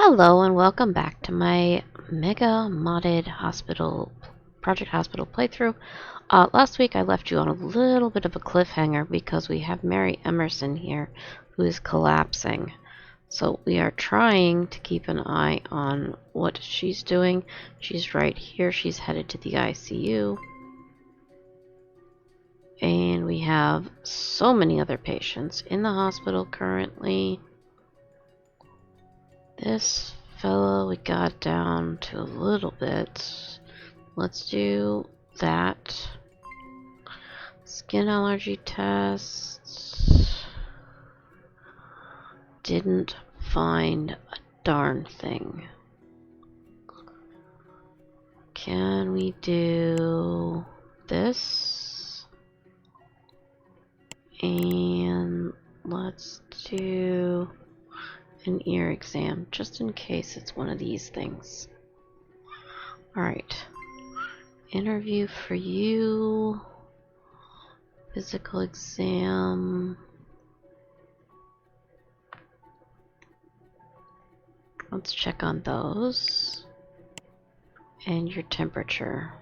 Hello and welcome back to my mega modded hospital Project Hospital playthrough. Last week I left you on a little bit of a cliffhanger because we have Mary Emerson here who is collapsing. So we are trying to keep an eye on what she's doing. She's right here. She's headed to the ICU. And we have so many other patients in the hospital currently. This fellow we got down to a little bit. Let's do that. Skin allergy tests. Didn't find a darn thing. Can we do this? And let's do an ear exam, just in case it's one of these things. Alright. Interview for you. Physical exam. Let's check on those. And your temperature.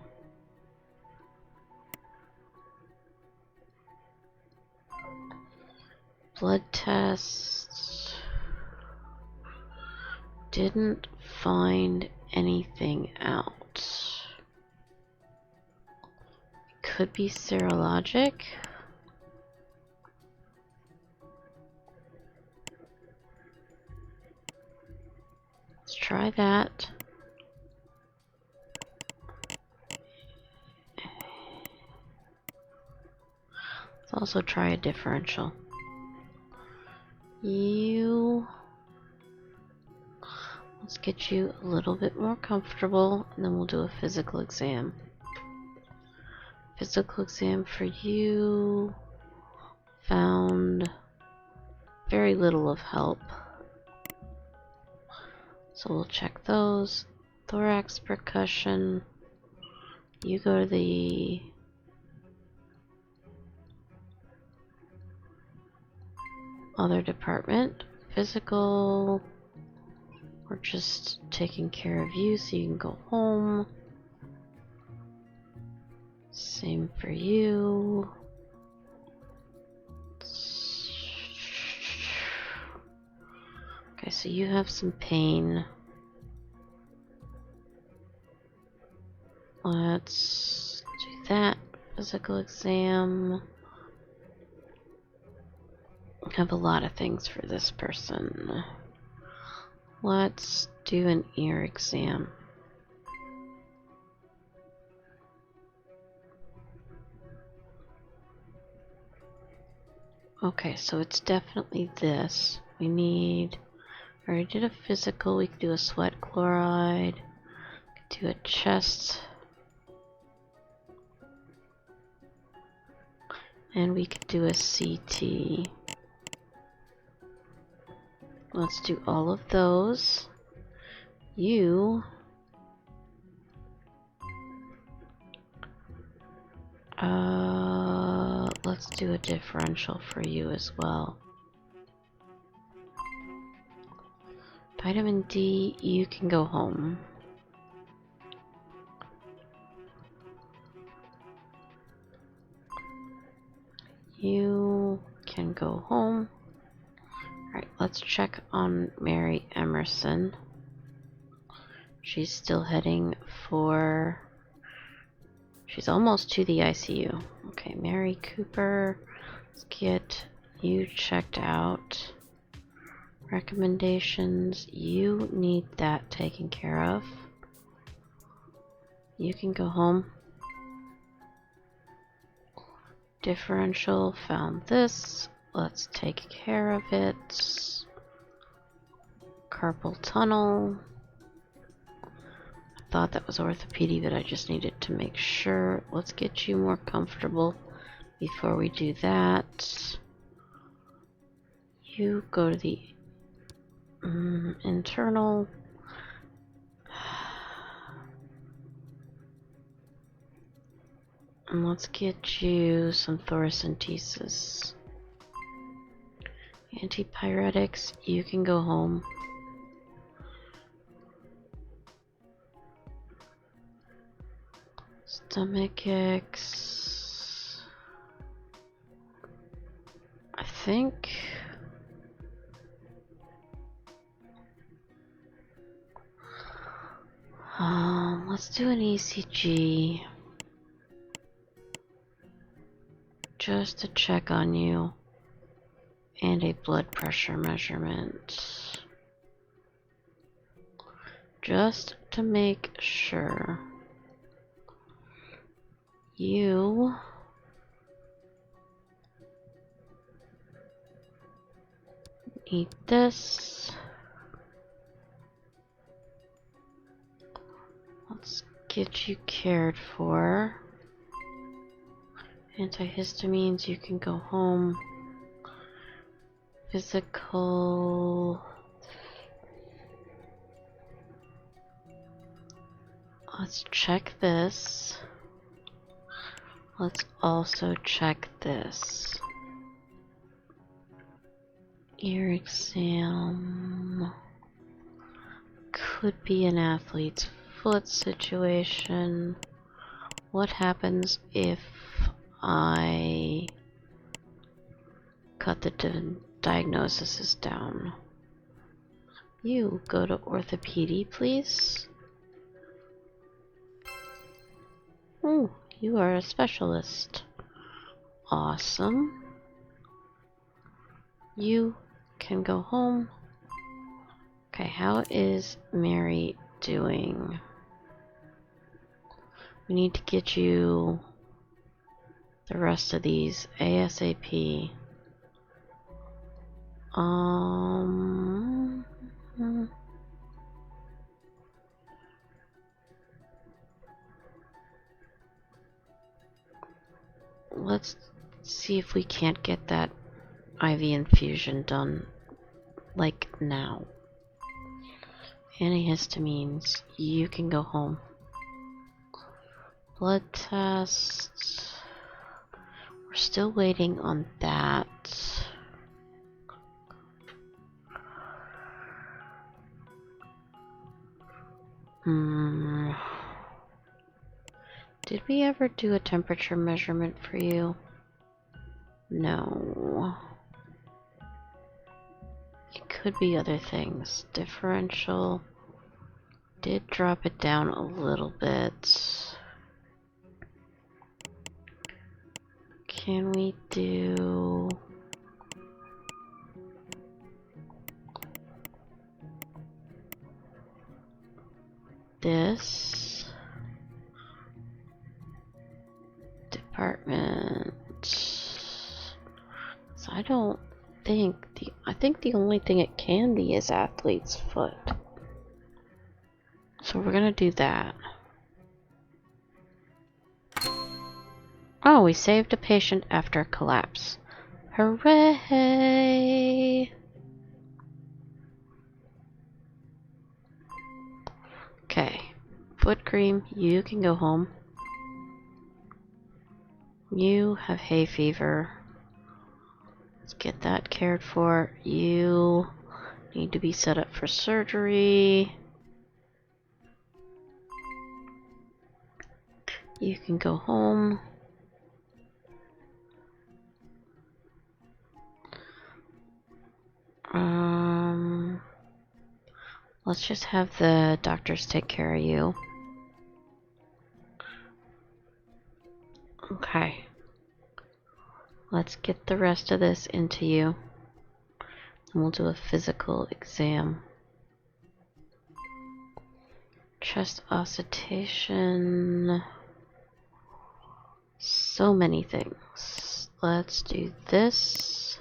Blood tests. Didn't find anything out. Could be serologic. Let's try that. Let's also try a differential. Let's get you a little bit more comfortable, and then we'll do a physical exam. Physical exam for you found very little of help. So we'll check those. Thorax percussion. You go to the other department. Physical. We're just taking care of you so you can go home. Same for you. Okay, so you have some pain. Let's do that. Physical exam. I have a lot of things for this person. Let's do an ear exam. Okay, so it's definitely this. We need... I already did a physical. We could do a sweat chloride. We could do a chest. And we could do a CT. Let's do all of those. You... let's do a differential for you as well. Vitamin D, you can go home. You can go home. Alright, let's check on Mary Emerson. She's still heading for... She's almost to the ICU. Okay, Mary Cooper. Let's get you checked out. Recommendations. You need that taken care of. You can go home. Differential. Found this. Let's take care of it. Carpal tunnel. I thought that was orthopedic, but I just needed to make sure. Let's get you more comfortable before we do that. You go to the internal. And let's get you some thoracentesis. Antipyretics, you can go home. Stomach aches. I think. Let's do an ECG. Just to check on you. And a blood pressure measurement. Just to make sure. You eat this. Let's get you cared for. Antihistamines, you can go home. Physical. Let's check this. Let's also check this. Ear exam. Could be an athlete's foot situation. What happens if I cut the diagnosis down? You go to orthopedy, please. Oh, you are a specialist. Awesome. You can go home. Okay, how is Mary doing? We need to get you the rest of these ASAP. Let's see if we can't get that IV infusion done, like now. Antihistamines, you can go home. Blood tests, we're still waiting on that. Did we ever do a temperature measurement for you? No. It could be other things. Differential did drop it down a little bit. Can we do this? Department. So I don't think I think the only thing it can be is athlete's foot. So we're gonna do that. Oh, we saved a patient after a collapse. Hooray! Okay. Foot cream, you can go home. You have hay fever. Let's get that cared for. You need to be set up for surgery. You can go home. Let's just have the doctors take care of you. Okay. Let's get the rest of this into you. And we'll do a physical exam. Chest oscitation. So many things. Let's do this.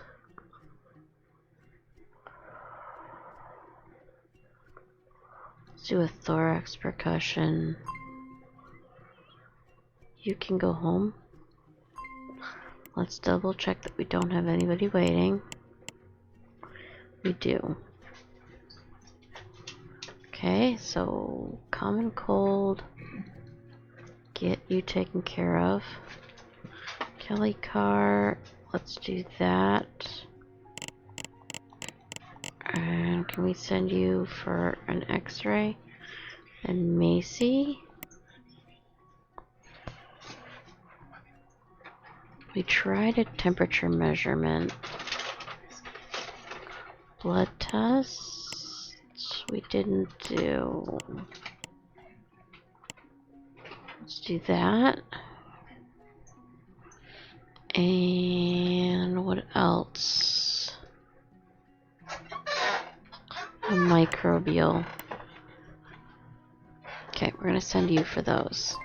Let's do a thorax percussion. You can go home. Let's double check that we don't have anybody waiting. We do. Okay, so common cold. Get you taken care of. Kelly Carr, let's do that. And can we send you for an x-ray? And Macy. We tried a temperature measurement. Blood test we didn't do. Let's do that. And what else? A microbial. Okay, we're gonna send you for those.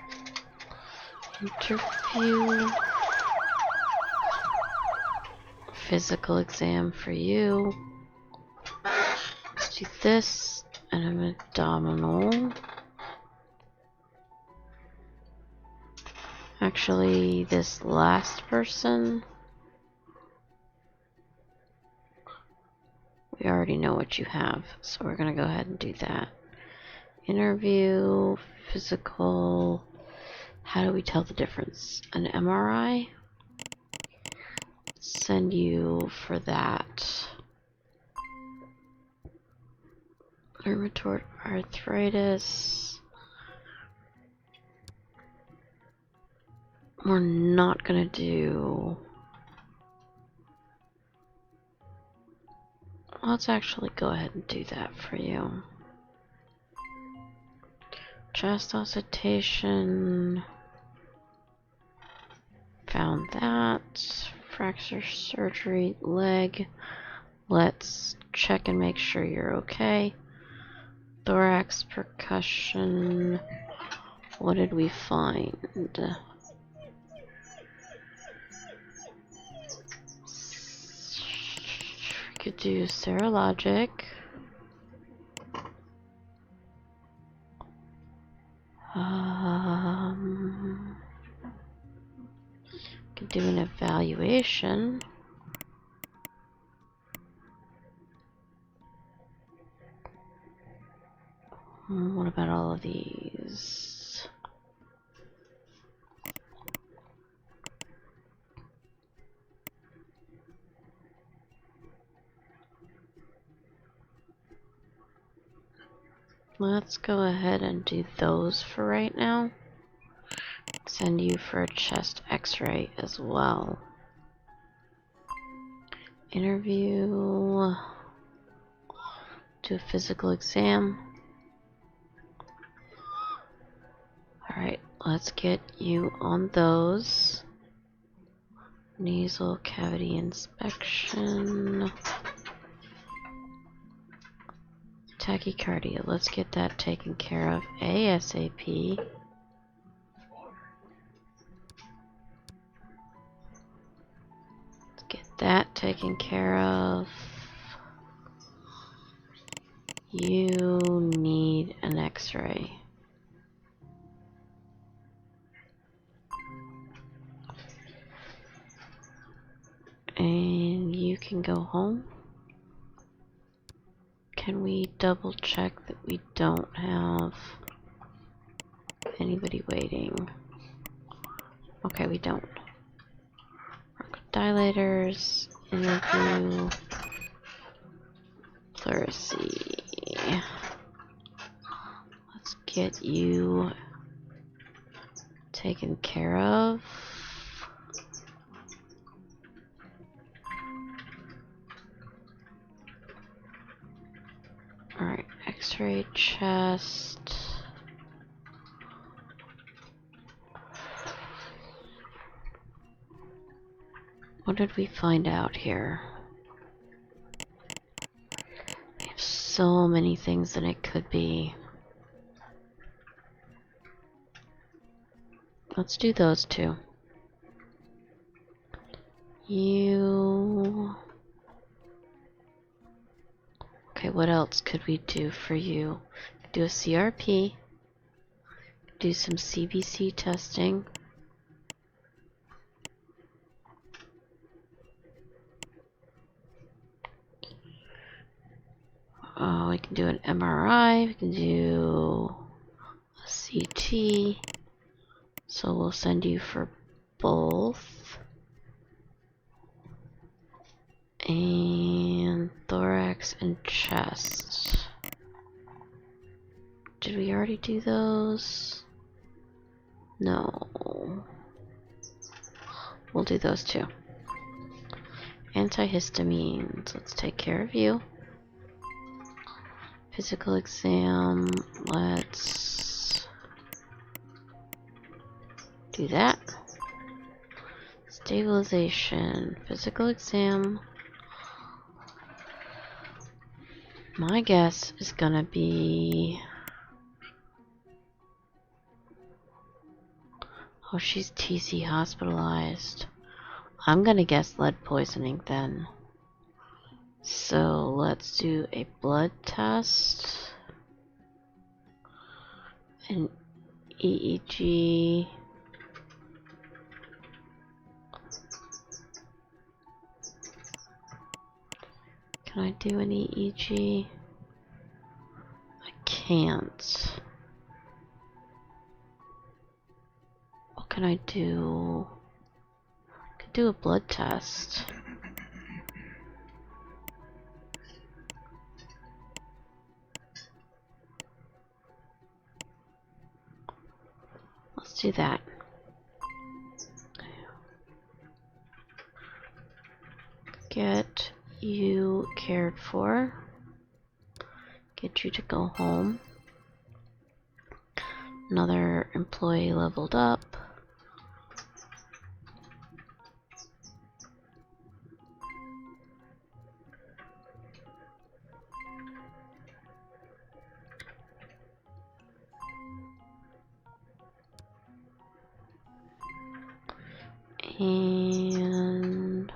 Interview. Physical exam for you. Let's do this and an abdominal. Actually, this last person, we already know what you have, so we're gonna go ahead and do that. Interview, physical. How do we tell the difference? An MRI? Send you for that. Rheumatoid arthritis. We're not gonna do. Let's actually go ahead and do that for you. Chest oscitation. Found that. Fracture surgery, leg. Let's check and make sure you're okay. Thorax percussion. What did we find? We could do serologic. Could do an evaluation. What about all of these? Let's go ahead and do those for right now. Send you for a chest x-ray as well. Interview. Do a physical exam. Alright, let's get you on those. Nasal cavity inspection. Tachycardia, let's get that taken care of ASAP. Let's get that taken care of. You need an x-ray. And you can go home. Can we double check that we don't have anybody waiting? Okay, we don't. Dilators, interview, pleurisy. Let's get you taken care of. Alright, x-ray chest. What did we find out here? We have so many things that it could be. Let's do those two. You... Okay, what else could we do for you? Do a CRP. Do some CBC testing. We can do an MRI. We can do a CT. So we'll send you for both. And thorax and chest. Did we already do those? No. we'll do those two. Antihistamines. Let's take care of you. Physical exam. Let's do that. Stabilization. Physical exam. My guess is gonna be... Oh, she's TC hospitalized. I'm gonna guess lead poisoning then. So let's do a blood test. An EEG. Can I do an EEG? I can't. What can I do? I could do a blood test. Let's do that. Get you cared for. Get you to go home. Another employee leveled up. And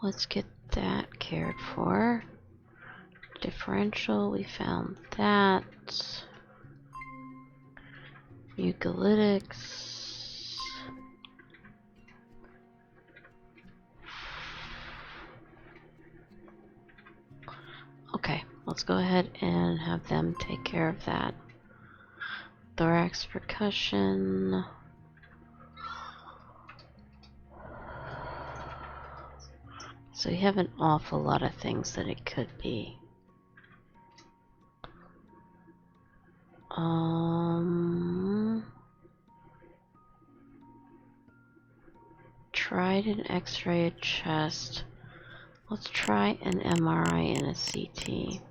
let's get that cared for. Differential, we found that. Mucolytics. Okay, let's go ahead and have them take care of that. Thorax percussion. So you have an awful lot of things that it could be. Tried an X-ray, a chest. Let's try an MRI and a CT.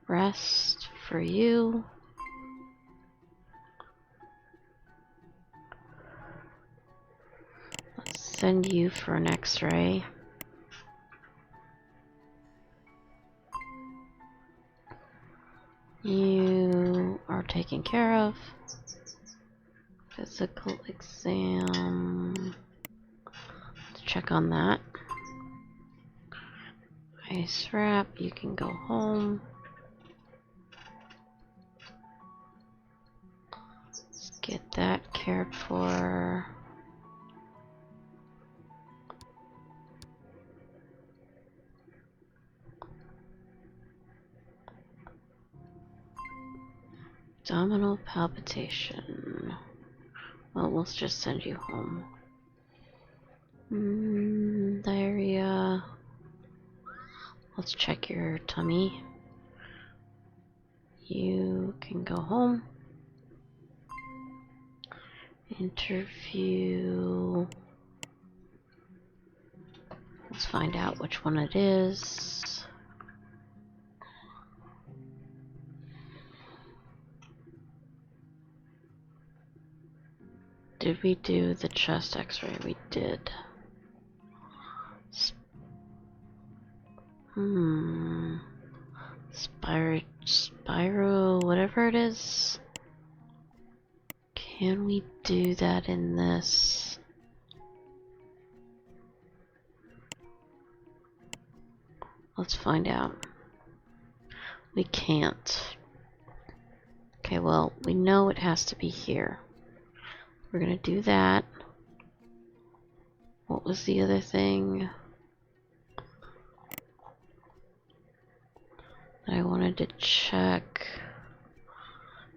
Rest for you. Let's send you for an X-ray. You are taken care of. Physical exam. Let's check on that. Ice wrap, you can go home. Let's get that cared for. Abdominal palpitation. Well, let's just send you home. Diarrhea. Let's check your tummy. You can go home. Interview. Let's find out which one it is. Did we do the chest x-ray? We did. Spyro, whatever it is. Can we do that in this? Let's find out. We can't. Okay, well, we know it has to be here. We're gonna do that. What was the other thing that I wanted to check?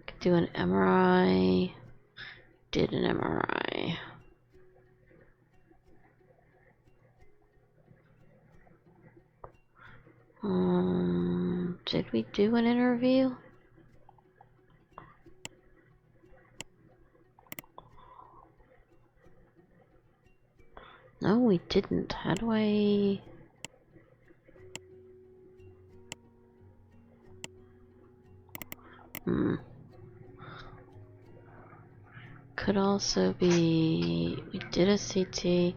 Could do an MRI. Did an MRI. Did we do an interview? No, we didn't. How do I... Could also be... We did a CT.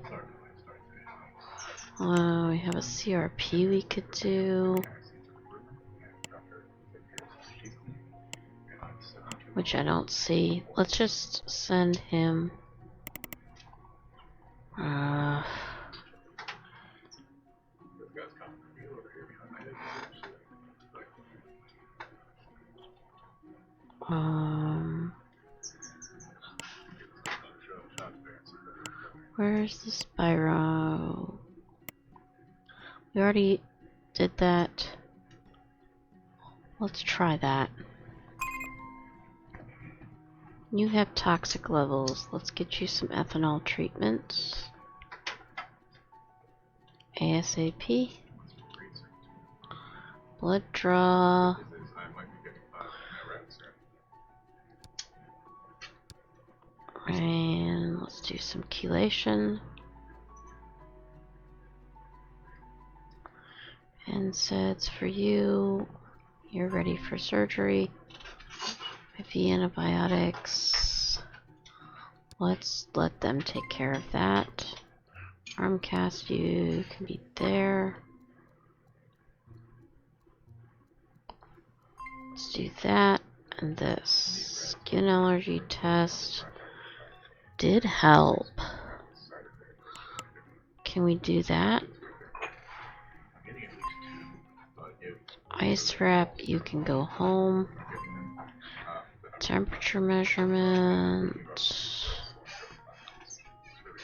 We have a CRP we could do. Which I don't see. Let's just send him... Where's the Spyro? We already did that. Let's try that. You have toxic levels. Let's get you some ethanol treatments. ASAP. Blood draw. And let's do some chelation. NSAIDs for you. You're ready for surgery. IV antibiotics. Let's let them take care of that. Armcast, you can be there. Let's do that and this. Skin allergy test did help. Can we do that? Ice wrap, you can go home. Temperature measurement.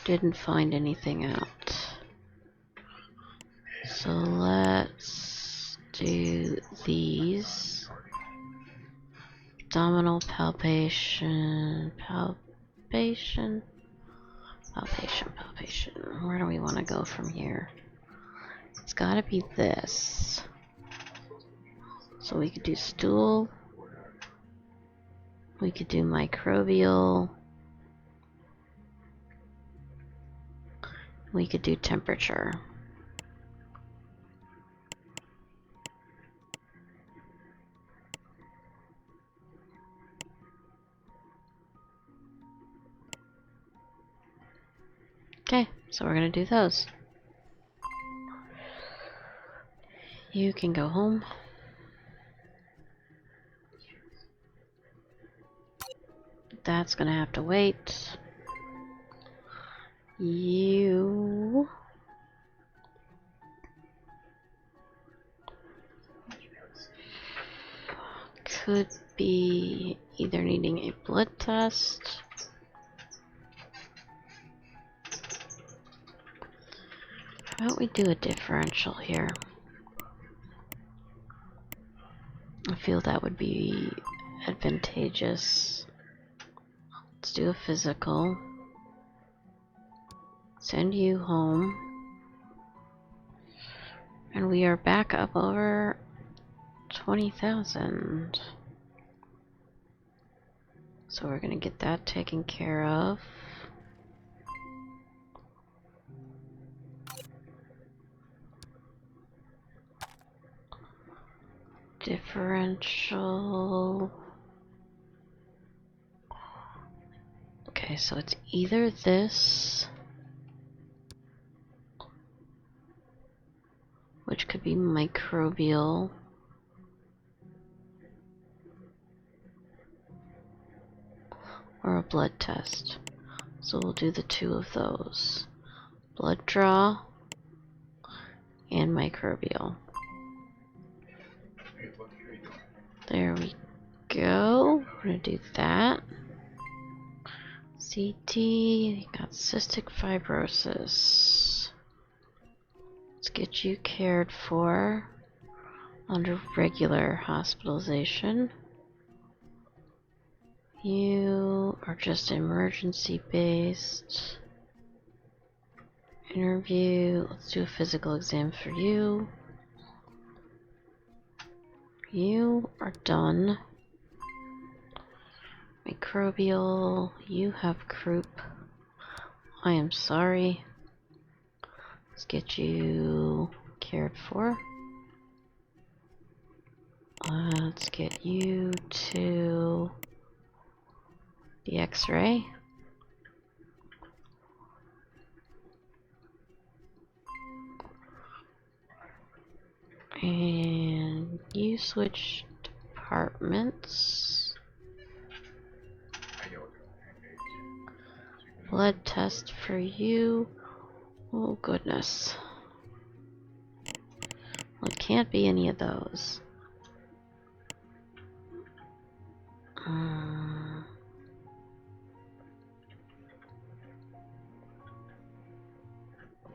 Didn't find anything out. So let's do these. Abdominal palpation. Palpation. Where do we want to go from here? It's gotta be this. So we could do stool. We could do microbial. We could do temperature. Okay, so we're gonna do those. You can go home. That's gonna have to wait. You could be either needing a blood test. How about we do a differential here? I feel that would be advantageous. Let's do a physical. Send you home. And we are back up over 20,000. So we're gonna get that taken care of. Differential. Okay, so it's either this, which could be microbial, or a blood test. So we'll do the two of those. Blood draw and microbial. There we go. We're gonna do that. CT, got cystic fibrosis. Let's get you cared for under regular hospitalization. You are just emergency based. Interview, let's do a physical exam for you. You are done. Microbial, you have croup. I am sorry. Let's get you cared for. Let's get you to the X-ray. And you switch departments. Blood test for you. Oh goodness. Well, it can't be any of those.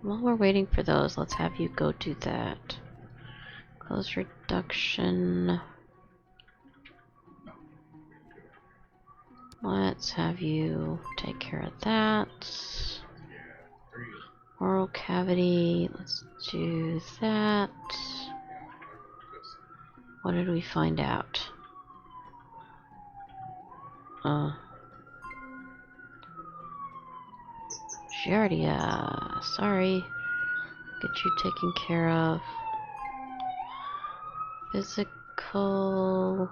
While we're waiting for those, let's have you go do that. Close reduction. Let's have you take care of that. Oral cavity, let's do that. What did we find out? Giardia, sorry. Get you taken care of. Physical.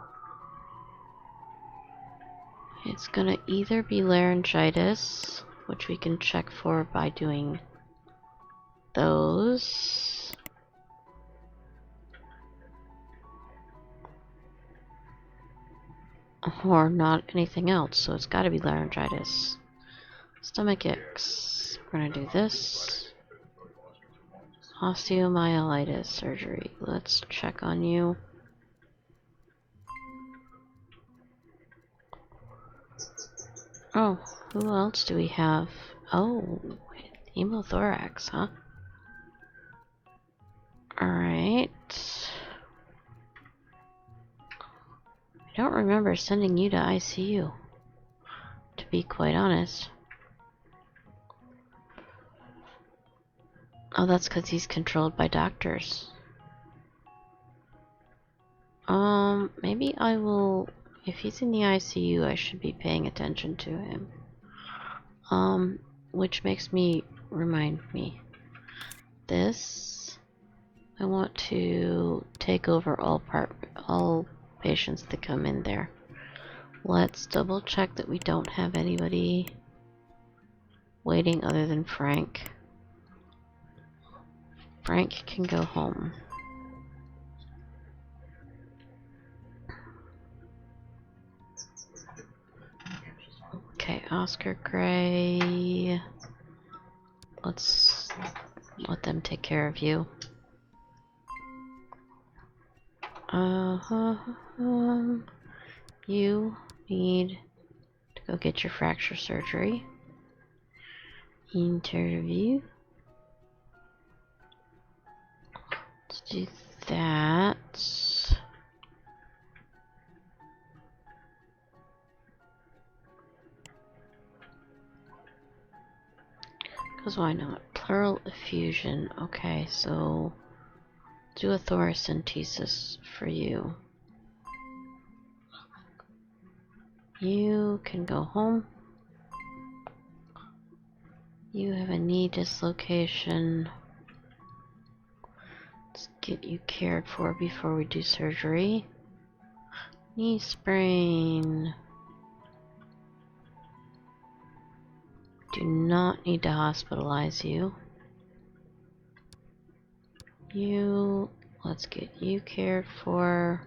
It's gonna either be laryngitis, which we can check for by doing those. Or not anything else, so it's gotta be laryngitis. Stomach aches. We're gonna do this. Osteomyelitis surgery. Let's check on you. Oh, who else do we have? Oh, hemothorax, huh? Alright. I don't remember sending you to ICU, to be quite honest. Oh, that's because he's controlled by doctors. Maybe I will... If he's in the ICU, I should be paying attention to him. Which makes me remind me. This... I want to take over all patients that come in there. Let's double check that we don't have anybody waiting other than Frank. Frank can go home. Okay, Oscar Gray. Let's let them take care of you. You need to go get your fracture surgery. Interview. Let's do that. Because why not? Pleural effusion. Okay, so do a thoracentesis for you. You can go home. You have a knee dislocation. Let's get you cared for before we do surgery. Knee sprain. Do not need to hospitalize you. Let's get you cared for.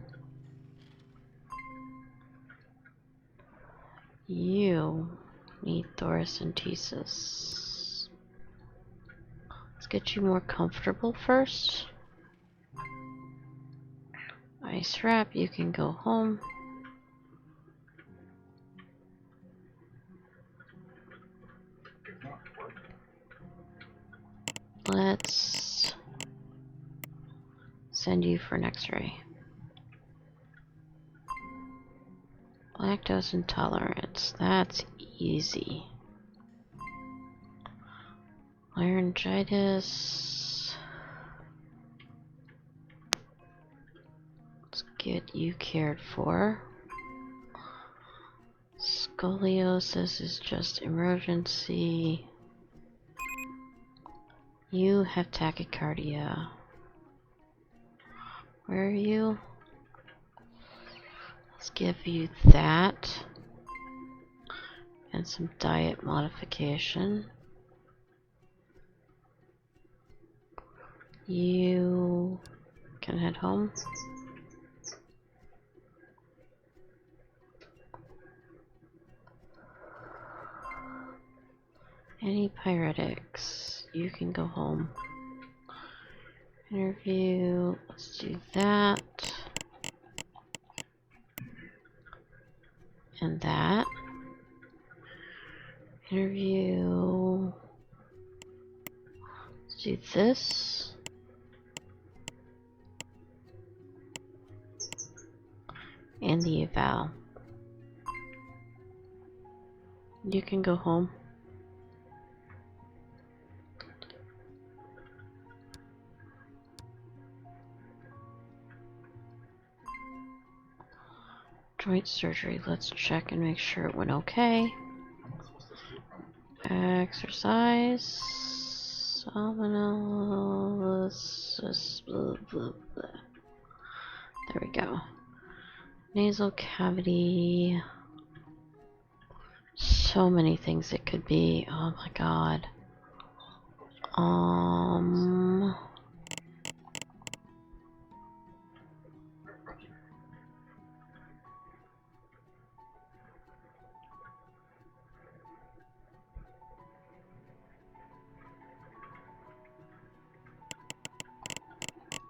You need thoracentesis. Let's get you more comfortable first. Ice wrap, you can go home. Let's send you for an x-ray. Lactose intolerance, that's easy. Laryngitis. Let's get you cared for. Scoliosis is just emergency. You have tachycardia. Where are you? Let's give you that. And some diet modification. You can head home. Any pyretics, you can go home. Interview, let's do that. And that. Interview. Let's do this. And the eval. You can go home. Joint surgery, let's check and make sure it went okay. Exercise. Salmonellosis. Blah, blah, blah. There we go. Nasal cavity. So many things it could be. Oh my god.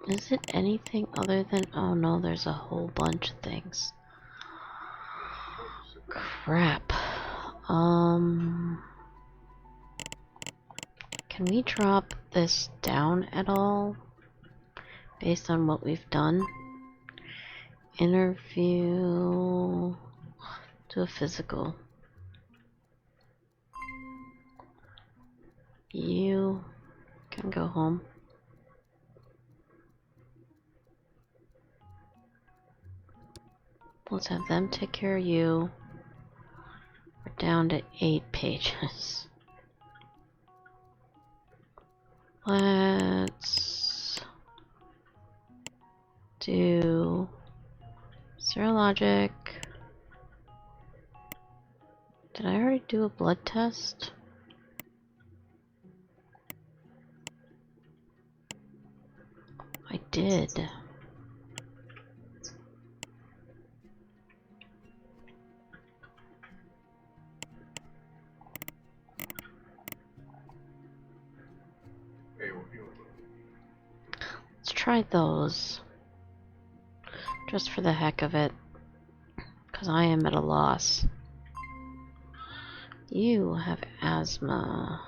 Is it anything other than... Oh no, there's a whole bunch of things. Crap. Can we drop this down at all? Based on what we've done? Interview... Do a physical. You can go home. Let's have them take care of you. We're down to 8 pages. Let's do serologic. Did I already do a blood test? I did. Let's try those. Just for the heck of it. Because I am at a loss. You have asthma.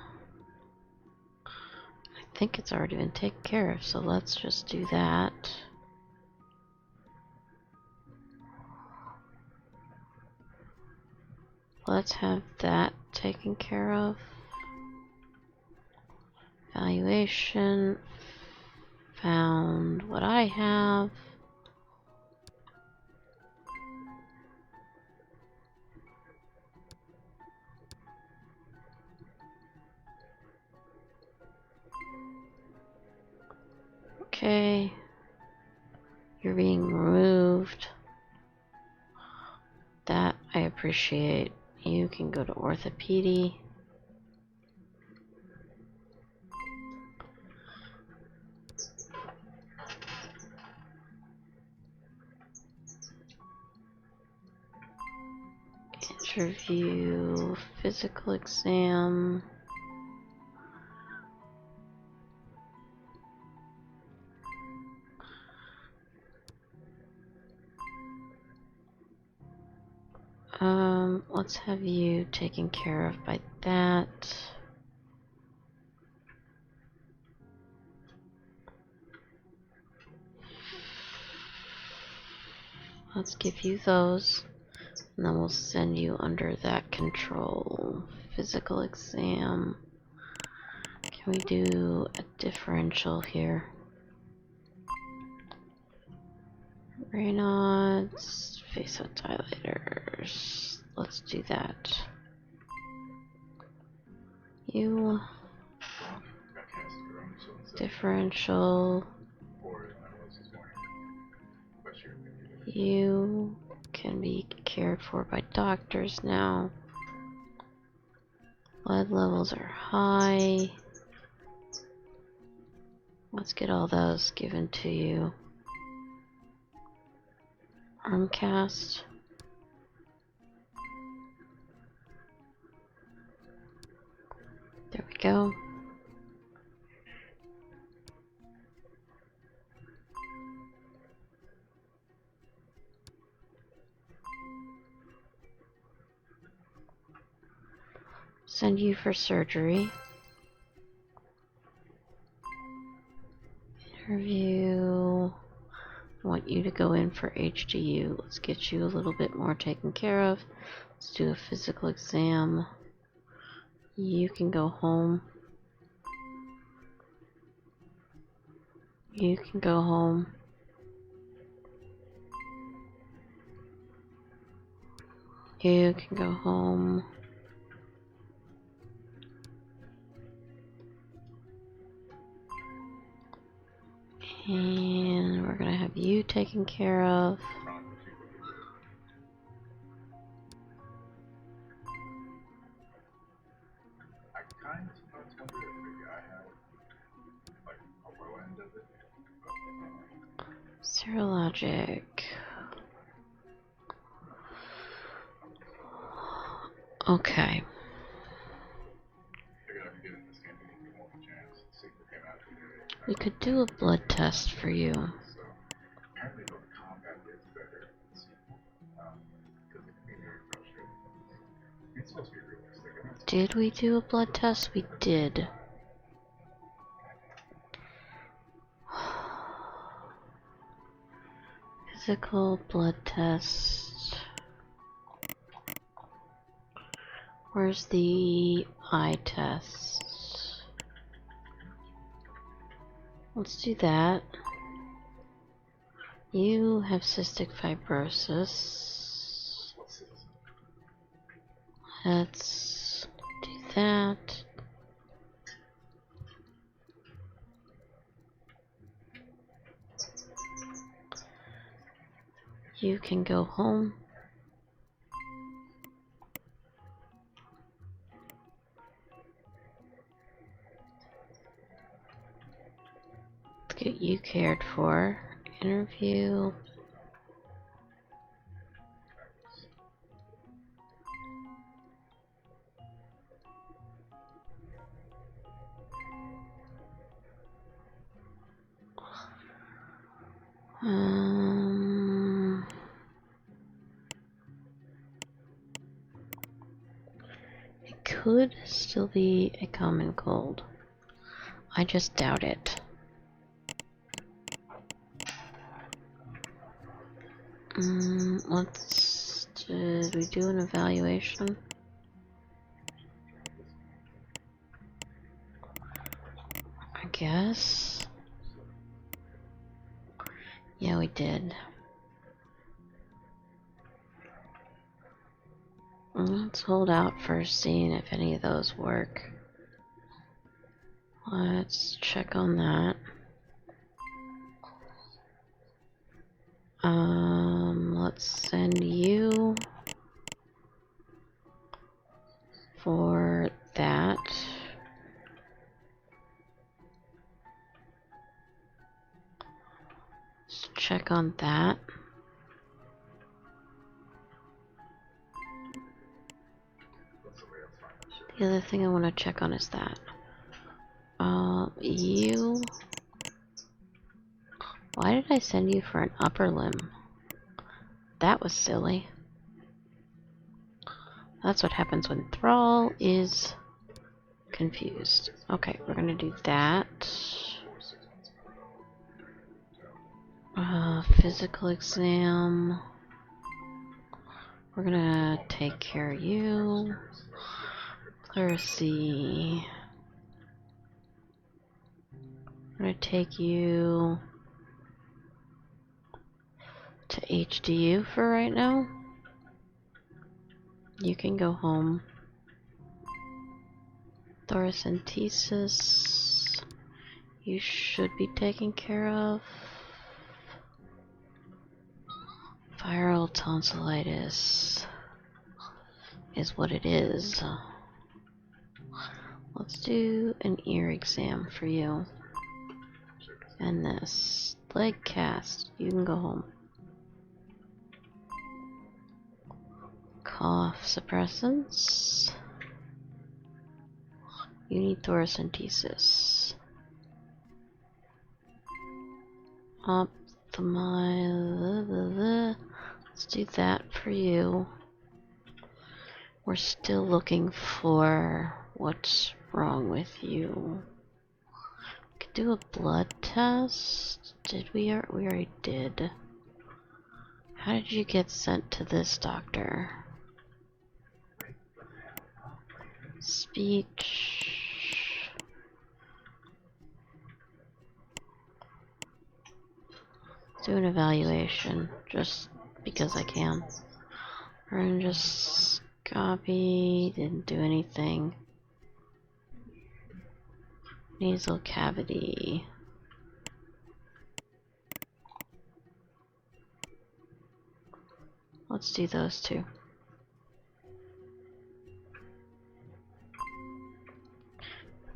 I think it's already been taken care of, so let's just do that. Let's have that taken care of. Evaluation. Found what I have. Okay. You're being removed. That I appreciate. You can go to orthopedy. Interview, physical exam. Let's have you taken care of by that. Let's give you those. And then we'll send you under that control. Physical exam. Can we do a differential here? Raynaud's vasodilators. Let's do that. You differential. You can be cared for by doctors now. Blood levels are high. Let's get all those given to you. Arm cast. There we go. Send you for surgery. Interview. I want you to go in for HDU. Let's get you a little bit more taken care of. Let's do a physical exam. You can go home. You can go home. You can go home. And we're gonna have you taken care of. Serologic. Okay. We could do a blood test for you. Did we do a blood test? We did. Physical blood test. Where's the eye test? Let's do that. You have cystic fibrosis. Let's do that. You can go home. Let's get you cared for. Interview. It could still be a common cold. I just doubt it. Did we do an evaluation? I guess. Yeah, we did. Let's hold out for seeing if any of those work. Let's check on that. Let's send you for that. Let's check on that. The other thing I want to check on is that. You... Why did I send you for an upper limb? That was silly. That's what happens when Thrall is confused. Okay, we're gonna do that. Physical exam. We're gonna take care of you. Pleurisy. I'm gonna take you. to HDU for right now. You can go home. Thoracentesis, you should be taken care of. Viral tonsillitis is what it is. Let's do an ear exam for you. And this leg cast, you can go home. Cough suppressants. You need thoracentesis. Let's do that for you. We're still looking for what's wrong with you. We could do a blood test. Did we? We already did. How did you get sent to this doctor? Speech. Do an evaluation, just because I can. Laryngoscopy, didn't do anything. Nasal cavity. Let's do those two.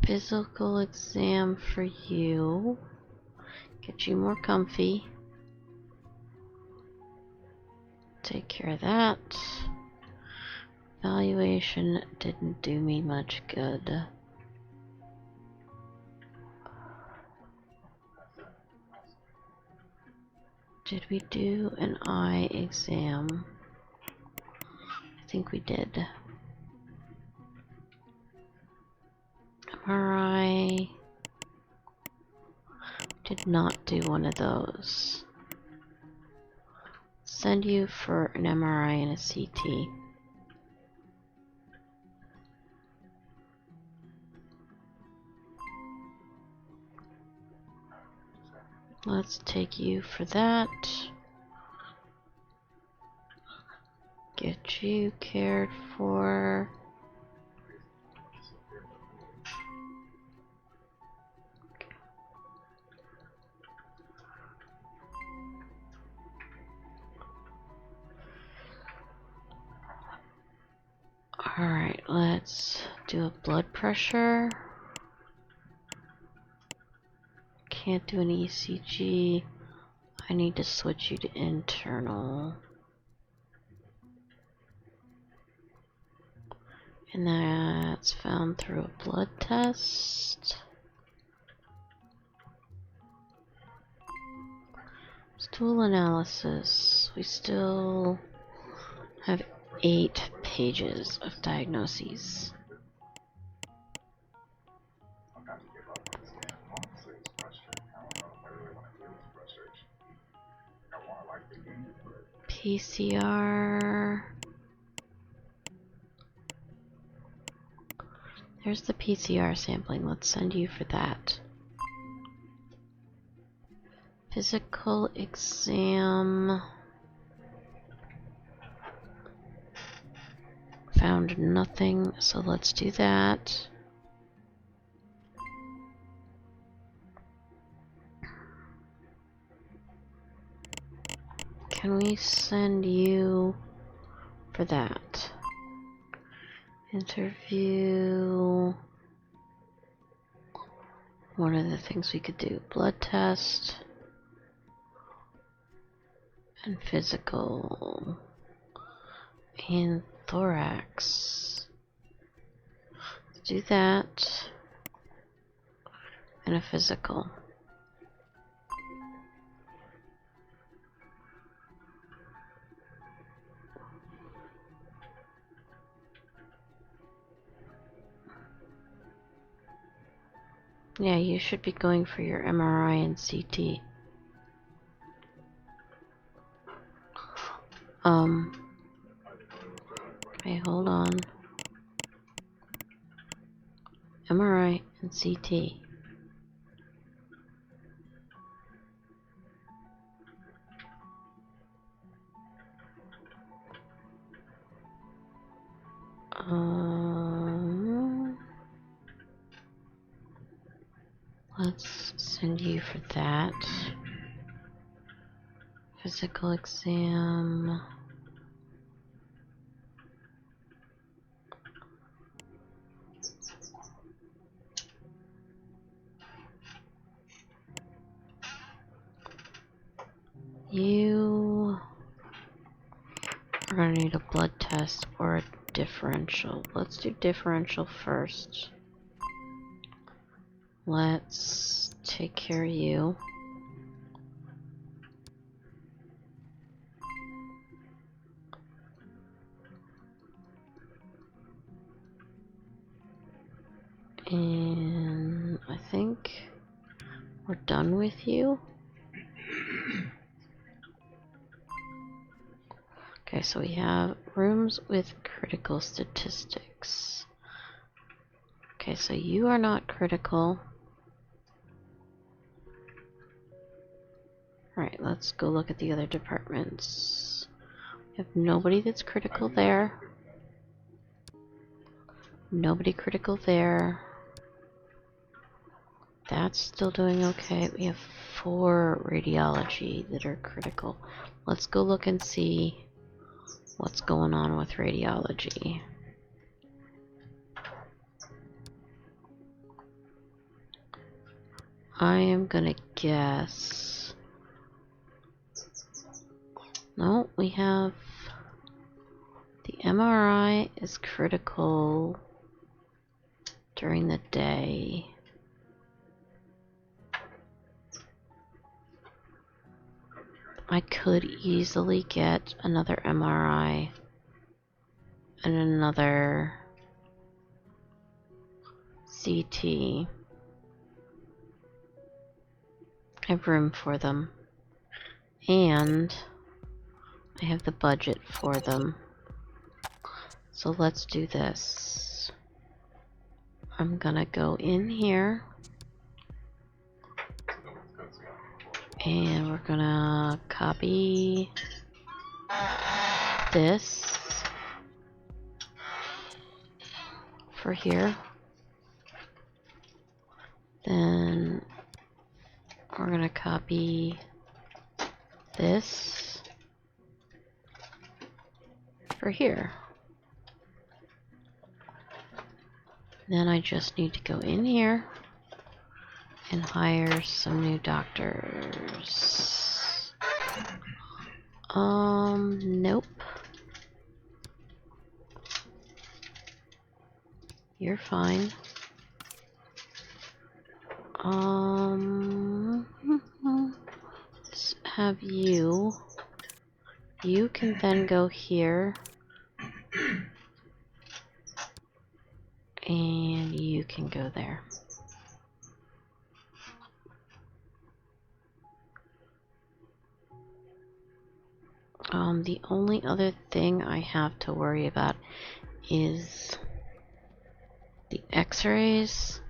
Physical exam for you. Get you more comfy. Take care of that. Evaluation didn't do me much good. Did we do an eye exam? I think we did. MRI. Did not do one of those. Send you for an MRI and a CT. Let's take you for that. Get you cared for. Alright, let's do a blood pressure. Can't do an ECG. I need to switch you to internal. And that's found through a blood test. Stool analysis. We still have 8 pages of diagnoses. PCR. There's the PCR sampling. Let's send you for that. Physical exam. Found nothing, so let's do that. Can we send you for that? Interview. What are the things we could do? Blood test. And physical. And thorax. Let's do that. And a physical. Yeah, you should be going for your MRI and CT. Okay, hold on. MRI and CT. let's send you for that. Physical exam. You are going to need a blood test or a differential. Let's do differential first. Let's take care of you. And I think we're done with you. Okay, so we have rooms with critical statistics. Okay, so you are not critical. Alright, let's go look at the other departments. We have nobody that's critical there. Nobody critical there. That's still doing okay. We have 4 radiology that are critical. Let's go look and see what's going on with radiology. I am gonna guess. No, we have the MRI is critical during the day. I could easily get another MRI and another CT. I have room for them. And I have the budget for them. So let's do this. I'm gonna go in here. And we're gonna copy this for here. Then we're gonna copy this for here. Then I just need to go in here and hire some new doctors. Nope. You're fine. Let's have you. You can then go here. And you can go there. The only other thing I have to worry about is the x-rays.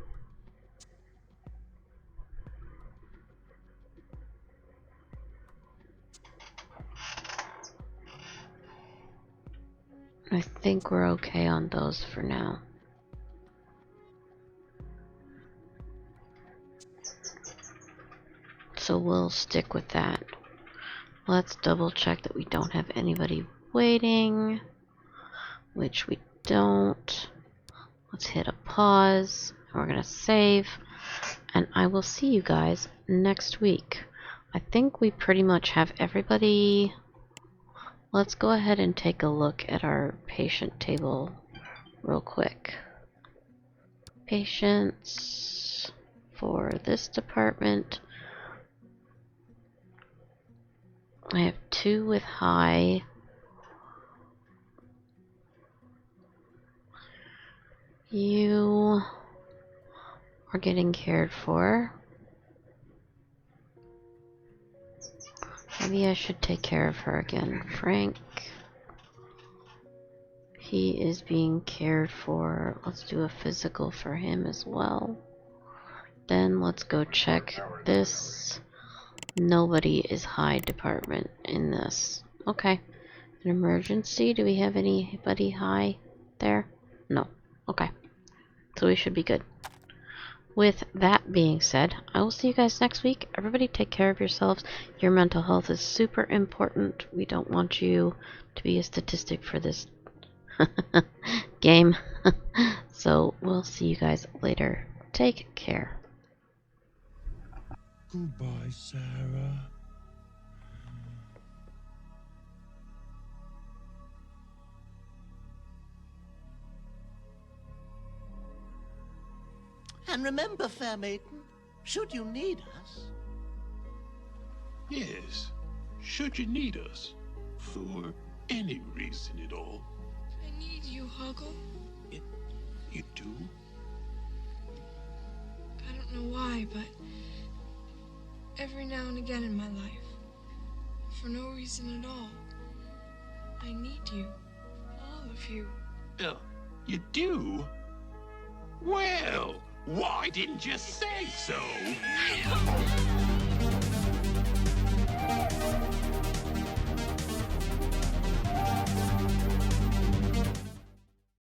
I think we're okay on those for now. So we'll stick with that. Let's double check that we don't have anybody waiting, which we don't. Let's hit a pause. We're gonna save, and I will see you guys next week. I think we pretty much have everybody. Let's go ahead and take a look at our patient table real quick. Patients for this department. I have 2 with high. You are getting cared for. Maybe I should take care of her again. Frank. He is being cared for. Let's do a physical for him as well. Then let's go check this. Nobody is high department in this. Okay. An emergency. Do we have anybody high there? No. Okay. So we should be good. with that being said, I will see you guys next week. Everybody take care of yourselves. Your mental health is super important. We don't want you to be a statistic for this game. So we'll see you guys later. Take care. Goodbye, Sarah. And remember, fair maiden, should you need us... Yes, should you need us, for any reason at all. I need you, Hoggle. You do? I don't know why, but every now and again in my life, for no reason at all, I need you. All of you. You do? Well, why didn't you say so?